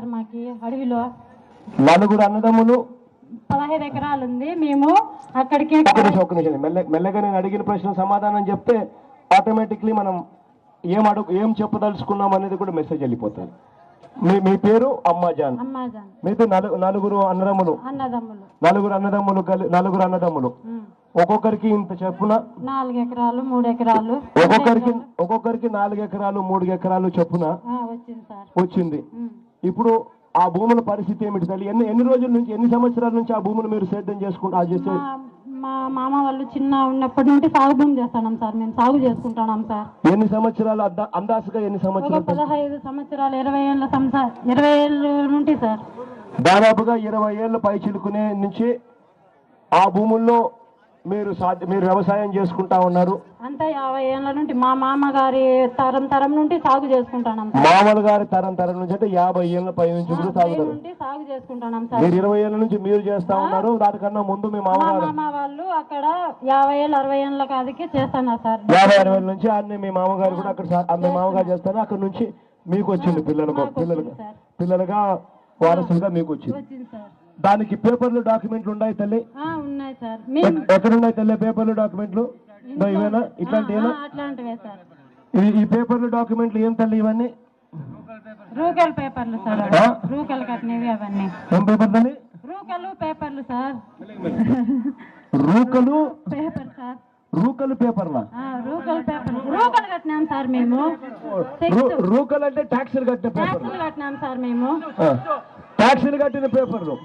Sir మాకి అడవిలో. నలుగురు అన్నదమ్ములు, 15 ఎకరాలు ఉంది. మేము అక్కడికి ఒక్క నిమిషం మెల్లగా నేను అడిగిన ప్రశ్న సమాధానం చెప్తే ఆటోమేటిక్లీ మనం ఏం చెప్పదలుచుకున్నాం అనేది కూడా మెసేజ్ వెళ్ళిపోతుంది. మీ పేరు అమ్మాజాన్. మీతో నలుగురు అన్నదమ్ములు. నలుగురు అన్నదమ్ములు ఒక్కొక్కరికి ఇంత చెప్పున 4 ఎకరాలు 3 ఎకరాలు, ఒక్కొక్కరికి 4 ఎకరాలు 3 ఎకరాలు చెప్పున వచ్చింది. ఇప్పుడు ఆ భూముల పరిస్థితి ఏమిటి తల్లి? ఎన్ని రోజుల నుంచి, ఎన్ని సంవత్సరాల నుంచి ఆ భూములు మీరు సేద్యం చేసుకుంటా? మా మామ వాళ్ళు చిన్న ఉన్నప్పటి నుండి సాగు భూమి చేస్తున్నాం సార్. మేము సాగు చేసుకుంటున్నాం సార్. ఎన్ని సంవత్సరాలు అందాసుగా? ఎన్ని సంవత్సరాలు? 15 సంవత్సరాలు, 20 ఏళ్ళ నుండి సార్. దాదాపుగా 20 ఏళ్ళ పై చిలుకునే నుంచి ఆ భూముల్లో మీరు వ్యవసాయం చేసుకుంటా ఉన్నారు. అంతా 50 ఏళ్ళ నుండి మా మామగారి తరం నుండి సాగు చేసుకుంటున్నాం. మామూలు గారి తరం నుంచి అంటే 50 ఏళ్ళ పై నుంచి సాగు చేసుకుంటున్నాం సార్. మీరు 20 ఏళ్ళ నుంచి మీరు చేస్తా ఉన్నారు. దానికన్నా ముందు మీ మామ వాళ్ళు అక్కడ 50 ఏళ్ళు 60 ఏళ్ళ కాదికి చేస్తున్నారు సార్. 50-60 ఏళ్ళ నుంచి అన్ని మీ మామగారు కూడా అక్కడ మీ మామగారు చేస్తారు. అక్కడ నుంచి మీకు వచ్చింది పిల్లలుగా వారసులుగా మీకు వచ్చింది. దానికి పేపర్లు డాక్యుమెంట్లు ఉన్నాయి తల్లి? ఉన్నాయి సార్. ఎక్కడున్నాయి తల్లి పేపర్లు డాక్యుమెంట్లు? ఇవేనా? ఇట్లాంటివేనా? ఈ పేపర్లు డాక్యుమెంట్లు ఏం తల్లి ఇవన్నీ? రూకల్ పేపర్లు సార్. రూకల్ కట్టినవి అవన్నీ. ఏం పేపర్ తల్లి? రూకలు పేపర్లు సార్. రూకలు పేపర్ సార్. రూకలు పేపర్లా? రూకలు కట్టినాం సార్ మేము. రూకల్ అంటే ట్యాక్సీలు కట్టిన పేపర్లు కట్టినాం సార్ మేము. ట్యాక్సీలు కట్టిన పేపర్లు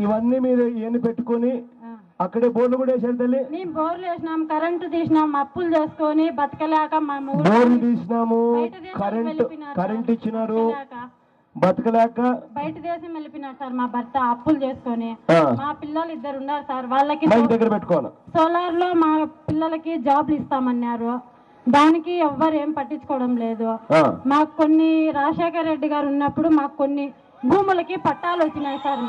ఇవన్నీ మీరు ఇవన్నీ పెట్టుకొని అక్కడే బోర్లు కూడా వేసారు తల్లి? మేము బోర్లు వేసినాం, కరెంటు తీసినాం, అప్పులు చేసుకొని బతకలేక బోర్లు తీసినాము, కరెంట్ ఇచ్చినారు, బతకలేక బయట దేశం వెళ్ళిపోయినారు సార్ మా భర్త. అప్పులు చేసుకొని మా పిల్లలు 2 ఉన్నారు సార్. వాళ్ళకి దగ్గర పెట్టుకోవాలి. సోలార్ లో మా పిల్లలకి జాబ్లు ఇస్తామన్నారు. దానికి ఎవ్వరు ఏం పట్టించుకోవడం లేదు. మాకు కొన్ని రాజశేఖర్ రెడ్డి గారు ఉన్నప్పుడు మాకు కొన్ని భూములకి పట్టాలు వచ్చినాయి సార్.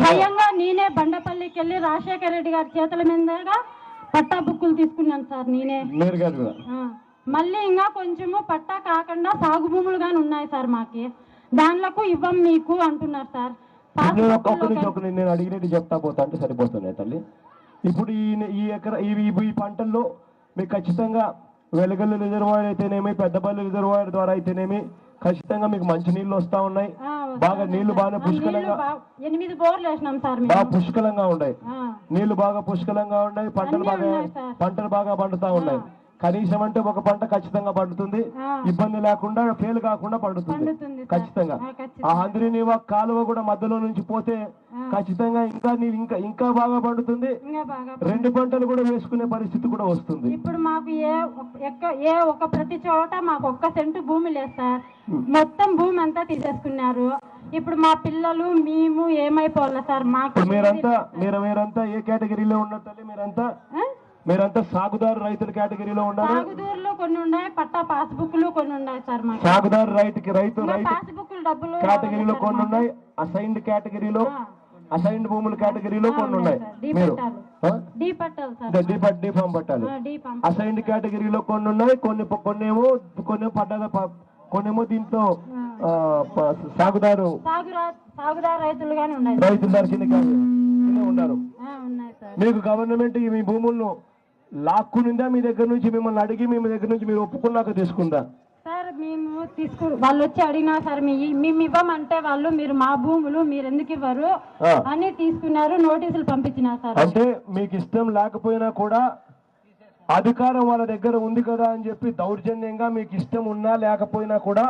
స్వయంగా నేనే బండపల్లికి వెళ్ళి రాజశేఖర్ రెడ్డి గారి చేతుల మీదుగా పట్టా బుక్కులు తీసుకున్నాను సార్ నేనే. మళ్ళీ ఇంకా కొంచెము పట్టా కాకుండా సాగు భూములు గాని ఉన్నాయి సార్ మాకి. దానిలకు ఇవ్వం మీకు అంటున్నారు సార్. నేను అడిగినట్టు చెప్తా పోతా అంటే సరిపోతున్నాయి తల్లి. ఇప్పుడు ఈ పంటల్లో మీకు ఖచ్చితంగా వెలగల్లు రిజర్వాయర్ అయితేనేమి, పెద్దపల్లి రిజర్వాయర్ ద్వారా అయితేనేమి ఖచ్చితంగా మీకు మంచి నీళ్లు వస్తా ఉన్నాయి. బాగా నీళ్లు బాగా పుష్కలంగా 8 బోర్లు వేసినాం సార్. బాగా పుష్కలంగా ఉన్నాయి నీళ్లు, బాగా పుష్కలంగా ఉన్నాయి. పంటలు బాగా పండుతా ఉన్నాయి. కనీసం అంటే ఒక పంట ఖచ్చితంగా పండుతుంది, ఇబ్బంది లేకుండా ఫెయిల్ కాకుండా పండుతుంది ఖచ్చితంగా. ఆ హంద్రిని కాలువ కూడా మధ్యలో నుంచి పోతే ఖచ్చితంగా ఇంకా బాగా పండుతుంది. 2 పంటలు కూడా వేసుకునే పరిస్థితి కూడా వస్తుంది. ఇప్పుడు మాకు ప్రతి చోట మాకు 1 సెంటు భూమి లేదు సార్. మొత్తం భూమి అంతా తీసేసుకున్నారు. ఇప్పుడు మా పిల్లలు మేము ఏమైపోవాలి సార్? మాకు మీరంతా ఏ కేటగిరీలో ఉన్నట్టు? మీరంతా సాగుదారు రైతుల కేటగిరీలో ఉన్నారు. సాగుదారులు కొన్ని ఉన్నాయి, పట్టా పాస్బుక్లు కొన్ని ఉన్నాయి సార్. సాగుదారు రైతు పాస్బుక్లు డబ్బులు కేటగిరీలో కొన్ని ఉన్నాయి. అసైన్డ్ కేటగిరీలో, అసైన్డ్ భూముల కేటగిరీలో కొన్ని ఉన్నాయి. మీరు డీ ఫామ్ పట్టాలి. అసైన్డ్ కేటగిరీలో కొన్ని ఉన్నాయి. కొన్ని కొన్నేమో దీంతో సాగుదారు రైతుల కింద ఉన్నారు. మీకు గవర్నమెంట్ మీ భూములను లాక్కునిందా? మీ దగ్గర నుంచి మిమ్మల్ని అడిగి మీ దగ్గర నుంచి మీరు ఒప్పుకున్నాక తీసుకుందా సార్? మేము వాళ్ళు వచ్చి అడిగినా సార్ మేము ఇవ్వమంటే వాళ్ళు మీరు మా భూములు మీరు ఎందుకు ఇవ్వరు అని తీసుకున్నారు. నోటీసులు పంపించినారు సార్. అంటే మీకు ఇష్టం లేకపోయినా కూడా అధికారం వాళ్ళ దగ్గర ఉంది కదా అని చెప్పి దౌర్జన్యంగా మీకు ఇష్టం ఉన్నా లేకపోయినా కూడా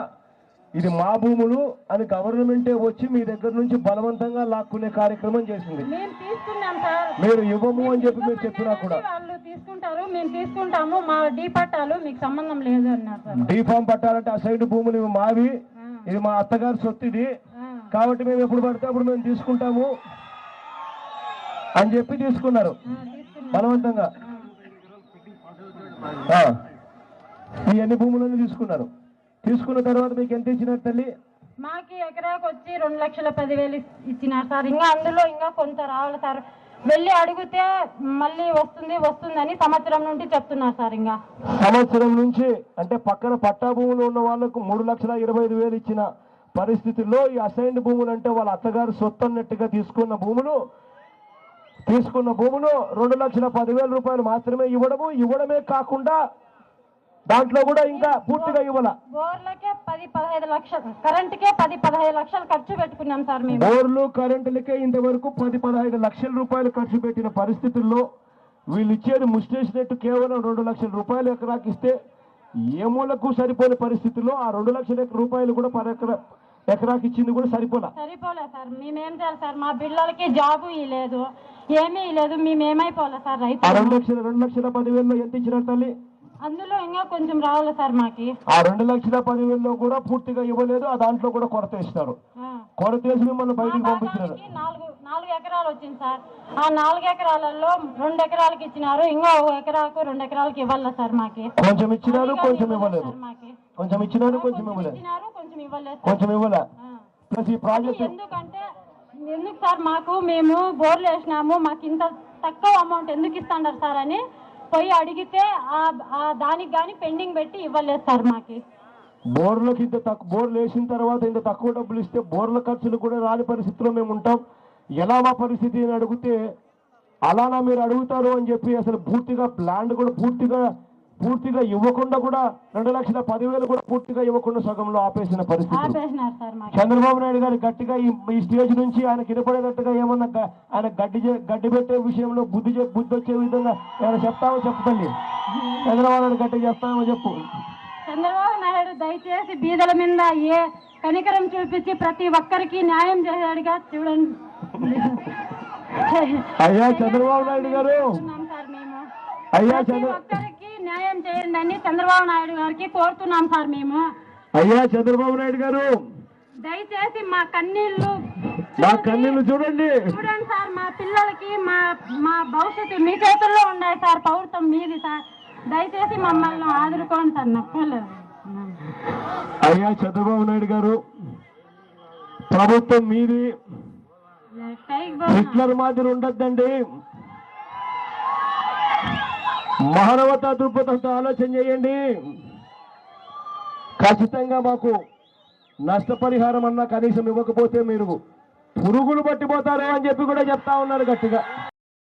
ఇది మా భూములు అని గవర్నమెంటే వచ్చి మీ దగ్గర నుంచి బలవంతంగా లాక్కునే కార్యక్రమం చేసింది. మీరు ఇవ్వము అని చెప్పి మీరు చెప్పినా కూడా వాళ్ళు తీసుకుంటారు, మేము తీసుకుంటాము, మా డీ పట్టాలు మీకు సంబంధం లేదు అన్నారు. డీ ఫామ్ పట్టాలంటే ఆ సైడ్ భూములు ఇవి మావి, ఇది మా అత్తగారి సొత్తు ఇది, కాబట్టి మేము ఎప్పుడు పడితే అప్పుడు మేము తీసుకుంటాము అని చెప్పి తీసుకున్నారు బలవంతంగా. ఈ అన్ని భూములను తీసుకున్నారు. తీసుకున్న తర్వాత మీకు ఎంత ఇచ్చినారు తల్లి? మాకి ఎకరాకు వచ్చి 2,10,000 ఇచ్చినారు సార్. ఇంకా అందులో ఇంకా కొంత రావాలి సార్. వెళ్ళి అడిగితే మళ్ళీ వస్తుందని సంవత్సరం నుండి చెప్తున్నారు సార్. ఇంకా సంవత్సరం నుంచి అంటే పక్కన పట్టా భూములు ఉన్న వాళ్ళకు 3,25,000 ఇచ్చిన పరిస్థితుల్లో ఈ అసైన్డ్ భూములు అంటే వాళ్ళ అత్తగారు సొత్తు అన్నట్టుగా తీసుకున్న భూములు 2,10,000 రూపాయలు మాత్రమే ఇవ్వడమే కాకుండా దాంట్లో కూడా ఇంకా పూర్తిగా ఇవ్వాల. బోర్లకే 10-15 లక్షలు, కరెంటుకే 10-15 లక్షలు ఖర్చు పెట్టుకున్నాం సార్ మేము. బోర్లు కరెంటులకే ఇంతవరకు 10-15 లక్షల రూపాయలు ఖర్చు పెట్టిన పరిస్థితుల్లో వీళ్ళు ఇచ్చేది ముస్టేసినట్టు కేవలం 2 లక్షల రూపాయలు ఎకరాకి ఇస్తే ఏ మూలకు సరిపోయిన పరిస్థితుల్లో ఆ 2 లక్షల రూపాయలు కూడా ఎకరాకి ఇచ్చింది కూడా సరిపోలే సార్. మేమేం చేయాలి సార్? మా పిల్లలకి జాబు లేదు, ఏమీ లేదు, మేమేమైపోలే సార్. రైతు 2,10,000 ఎంత ఇచ్చినారు తల్లి? అందులో ఇంకా కొంచెం రావాలి సార్ మాకి. ఆ 2,10,000 కూడా పూర్తిగా ఇవ్వలేదు. ఆ దాంట్లో కూడా కొరత ఇస్తారు. కొరత వేసి మిమ్మల్ని బయటికి పంపించినారు. 4 ఎకరాలు వచ్చింది సార్. ఆ 4 ఎకరాలలో 2 ఎకరాలకి ఇచ్చినారు, ఇంకా 1 ఎకరాకు 2 ఎకరాలకి ఇవ్వాలి సార్ మాకి. కొంచెం ఇచ్చినారు, కొంచెం ఇవ్వలేదు. కొంచెం ఇచ్చినారు, కొంచెం ఇవ్వలేదు. కొంచెం ఇవ్వలే. ప్లస్ ఈ ప్రాజెక్ట్ ఎందుకు సార్ మాకు, మేము బోర్లు వేసినాము, మాకు ఇంత తక్కువ అమౌంట్ ఎందుకు ఇస్తాండారు సార్ అని పోయి అడిగితే దానికి కానీ పెండింగ్ పెట్టి ఇవ్వలేదు సార్ మాకి. బోర్లకు బోర్లు వేసిన తర్వాత ఇంత తక్కువ డబ్బులు ఇస్తే బోర్ల ఖర్చులు కూడా రాని పరిస్థితిలో మేము ఉంటాం. ఎలా మా పరిస్థితి అని అడిగితే అలానా మీరు అడుగుతారు అని చెప్పి అసలు పూర్తిగా ల్యాండ్ కూడా పూర్తిగా ఇవ్వకుండా కూడా 2,10,000 కూడా పూర్తిగా ఇవ్వకుండా సగంలో ఆపేసిన పరిస్థితి. చంద్రబాబు నాయుడు గారు గట్టిగా ఈ స్టేజ్ నుంచి ఆయనకి వినపడేటట్టుగా ఏమన్నా ఆయన గడ్డి పెట్టే విషయంలో బుద్ధి వచ్చే విధంగా ఏమైనా చెప్తామో చెప్తండి. చంద్రబాబు నాయుడు గట్టిగా చెప్తామో చెప్పు. చంద్రబాబు నాయుడు దయచేసి బీదల మీద ఏ కనికరం చూపించి ప్రతి ఒక్కరికి న్యాయం చేశాడుగా చూడండి. అయ్యా చంద్రబాబు నాయుడు గారు, అయ్యా ఒక్కరికి న్యాయం చేయండి అని చంద్రబాబు నాయుడు గారికి కోరుతున్నాం సార్ మేము. అయ్యా చంద్రబాబు నాయుడు గారు, దయచేసి మా కన్నీళ్లు చూడండి సార్. మా పిల్లలకి మా భవిష్యత్తు మీ చేతుల్లో ఉన్నాయి సార్. పౌరత్వం మీది సార్. దయచేసి మమ్మల్ని ఆదుకోండి సార్. నక్కలేదు. అయ్యా చంద్రబాబు నాయుడు గారు, ప్రభుత్వం మీది, హిట్లర్ మాదిరి ఉండద్దండి. మానవతా దృక్పథంతో ఆలోచన చేయండి. ఖచ్చితంగా మాకు నష్టపరిహారం అన్నా కనీసం ఇవ్వకపోతే మీరు పురుగులు పట్టిపోతారు అని చెప్పి కూడా చెప్తా ఉన్నారు గట్టిగా.